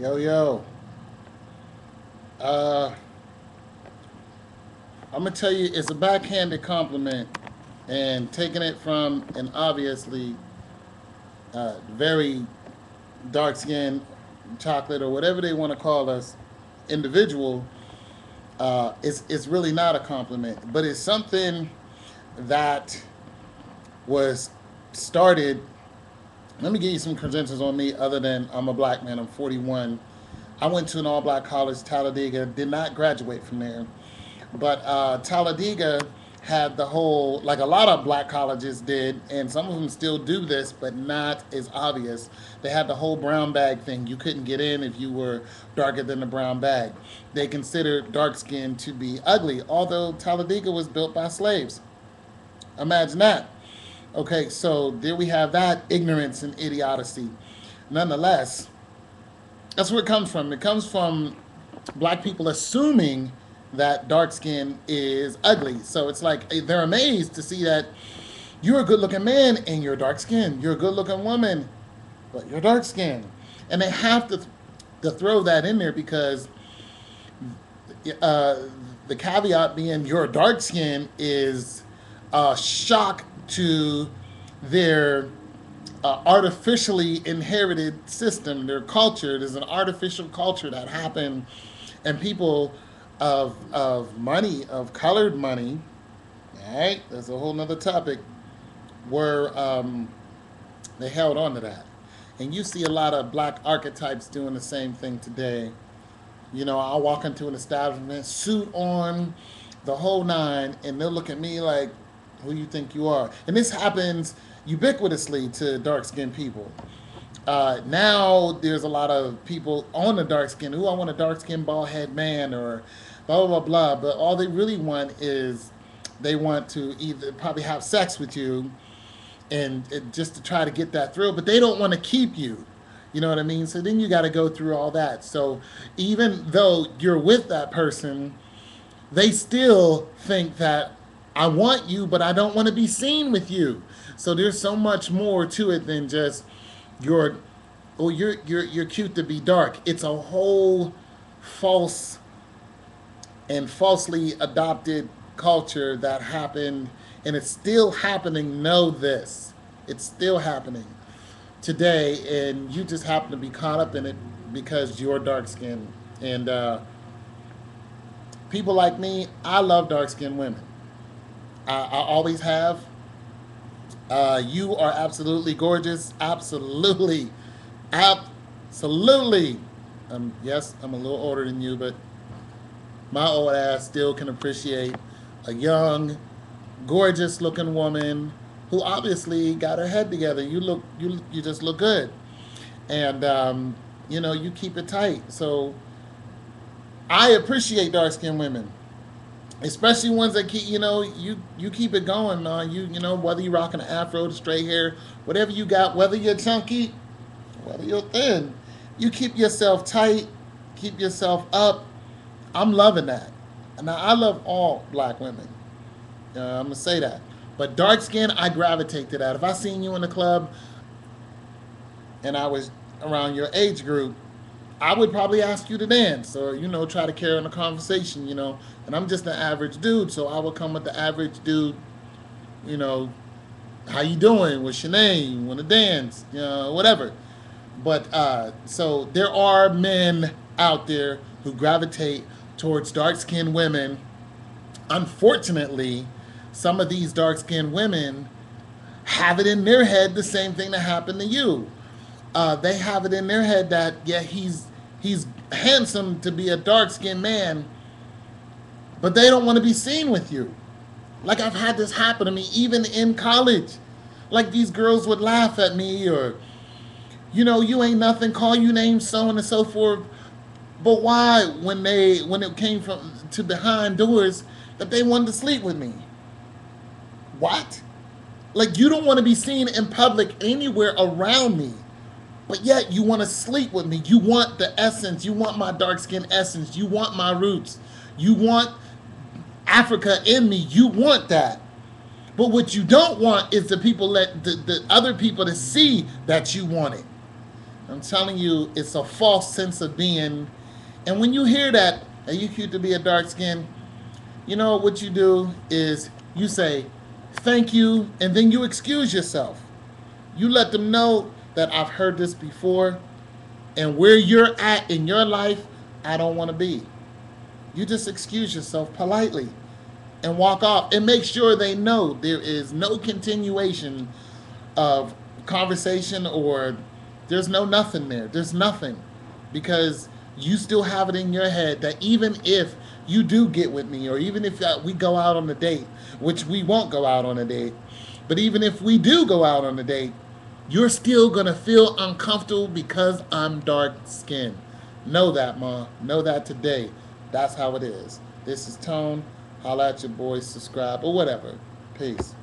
Yo, yo. Uh, I'm gonna tell you, it's a backhanded compliment, and taking it from an obviously very dark skinned chocolate or whatever they want to call us individual, it's really not a compliment, but it's something that was started. Let me give you some credentials on me other than I'm a black man. I'm 41. I went to an all black college, Talladega, did not graduate from there. But Talladega had the whole, like a lot of black colleges did, and some of them still do this, but not as obvious. They had the whole brown bag thing. You couldn't get in if you were darker than the brown bag. They considered dark skin to be ugly, although Talladega was built by slaves. Imagine that. Okay, so there we have that ignorance and idiocy. Nonetheless, that's where it comes from. It comes from black people assuming that dark skin is ugly. So it's like they're amazed to see that you're a good looking man and you're dark skinned. You're a good looking woman, but you're dark skinned. And they have to throw that in there because uh, the caveat being your dark skin is a shock to their artificially inherited system, their culture. There's an artificial culture that happened, and people of money, of colored money, all right, that's a whole nother topic, were they held on to that. And you see a lot of black archetypes doing the same thing today. You know, I'll walk into an establishment, suit on, the whole nine, and they'll look at me like, who you think you are? And this happens ubiquitously to dark skinned people. Now there's a lot of people on the dark skin who I want a dark skinned bald head man or blah blah blah. But all they really want is they want to either probably have sex with you and just to try to get that thrill, but they don't want to keep you. You know what I mean? So then you got to go through all that. So even though you're with that person, they still think that I want you, but I don't want to be seen with you. So there's so much more to it than just you're oh you're cute to be dark. It's a whole false and falsely adopted culture that happened, and it's still happening. Know this, it's still happening today, and you just happen to be caught up in it because you're dark skinned. And people like me, I love dark skinned women. I always have. You are absolutely gorgeous. Absolutely. Absolutely. Yes, I'm a little older than you, but my old ass still can appreciate a young, gorgeous looking woman who obviously got her head together. You just look good. And, you keep it tight. So I appreciate dark skinned women, especially ones that keep you keep it going, man. Whether you're rocking an afro, the straight hair, whatever you got, whether you're chunky, whether you're thin, you keep yourself tight, keep yourself up. I'm loving that. Now I love all black women. I'm gonna say that, but dark skin, I gravitate to that. If I seen you in the club and I was around your age group, I would probably ask you to dance or, try to carry on a conversation. And I'm just an average dude, so I would come with the average dude, you know, how you doing? What's your name? Want to dance? Whatever. But so there are men out there who gravitate towards dark skinned women. Unfortunately, some of these dark skinned women have it in their head the same thing that happened to you. They have it in their head that yeah, he's handsome to be a dark skinned man, but they don't want to be seen with you. Like I've had this happen to me even in college. Like these girls would laugh at me or you ain't nothing, call you names, so on and so forth. But why when it came from to behind doors that they wanted to sleep with me? What? Like you don't want to be seen in public anywhere around me. But yet you want to sleep with me. You want the essence. You want my dark skin essence. You want my roots. You want Africa in me. You want that. But what you don't want is the people the other people to see that you want it. I'm telling you, it's a false sense of being. And when you hear that, are you cute to be a dark skin? You know what you do is you say, thank you, and then you excuse yourself. You let them know that I've heard this before, and where you're at in your life, I don't want to be. You just excuse yourself politely and walk off and make sure they know there is no continuation of conversation, or there's no nothing there. There's nothing, because you still have it in your head that even if you do get with me, or even if we go out on a date, which we won't go out on a date, but even if we do go out on a date, you're still gonna feel uncomfortable because I'm dark skinned. Know that, Ma. Know that today. That's how it is. This is Tone. Holla at your boys, subscribe, or whatever. Peace.